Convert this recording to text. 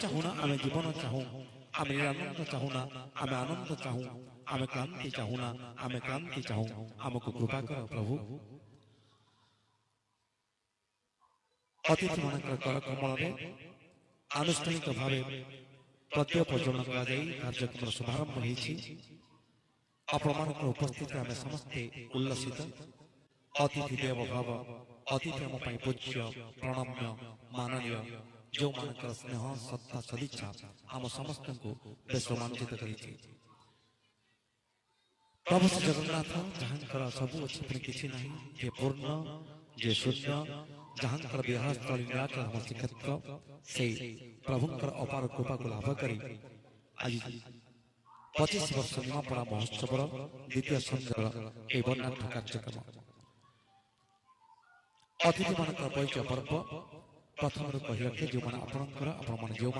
ଚାହୁଁନା ଆମେ ଜୀବନ ଚାହୁଁ, ଆମେ ନିରାନନ୍ଦ ଚାହୁଁନା ଆମେ ଆନନ୍ଦ ଚାହୁଁ, ଆମେ କ୍ଳାନ୍ତି ଚାହୁଁନା ଆମେ କ୍ରାନ୍ତି ଚାହୁଁ। ଆମକୁ କୃପା କର ପ୍ରଭୁ। ଅତିଥିମାନଙ୍କର କର କମଳରେ ଆନୁଷ୍ଠାନିକ ଭାବେ ପ୍ରତ୍ୟୟ ପ୍ରଜ୍ୱଳନ କରାଯାଇ କାର୍ଯ୍ୟକ୍ରମର ଶୁଭାରମ୍ଭ ହୋଇଛି। ଆପଣମାନଙ୍କର ଉପସ୍ଥିତିରେ ଆମେ ସମସ୍ତେ ଉଲ୍ଲସିତ। ଅତିଥି ଦେବ ଭବ, ଅତିଥି ଆମ ପାଇଁ ପୂଜ୍ୟ ପ୍ରଣମ୍ୟ ମାନନୀୟ, ଯେଉଁମାନଙ୍କର ସ୍ନେହ ସତ୍ତା ସଦିଚ୍ଛା ଆମ ସମସ୍ତଙ୍କୁ ବେଶ ରୋମାଞ୍ଚିତ କରିଛି। ପ୍ରଭୁ ଶ୍ରୀ ଜଗନ୍ନାଥ ଯାହାଙ୍କର ସବୁ ଅଛି ପୁଣି କିଛି ନାହିଁ, ଯିଏ ପୂର୍ଣ୍ଣ ଯିଏ ଶୂନ୍ୟ, ଯାହାଙ୍କର ବିହାରସ୍ଥଳୀ ନୀଳାଚଳ ଧର୍ମ ଶ୍ରୀକ୍ଷେତ୍ର, ସେଇ ପ୍ରଭୁଙ୍କର ଅପାର କୃପାକୁ ଲାଭ କରି ଆଜି 25 ବର୍ଷ ନିମାପଡ଼ା ମହୋତ୍ସବର ଦ୍ୱିତୀୟ ସନ୍ଧ୍ୟାର ଏହି ବର୍ଣ୍ଣାଢ୍ୟ କାର୍ଯ୍ୟକ୍ରମ। ଅତିଥିମାନଙ୍କର ପରିଚୟ ପର୍ବ ପ୍ରଥମରୁ କହି ରଖେ, ଯେଉଁମାନେ ଆପଣମାନେ ଯେଉଁମାନେ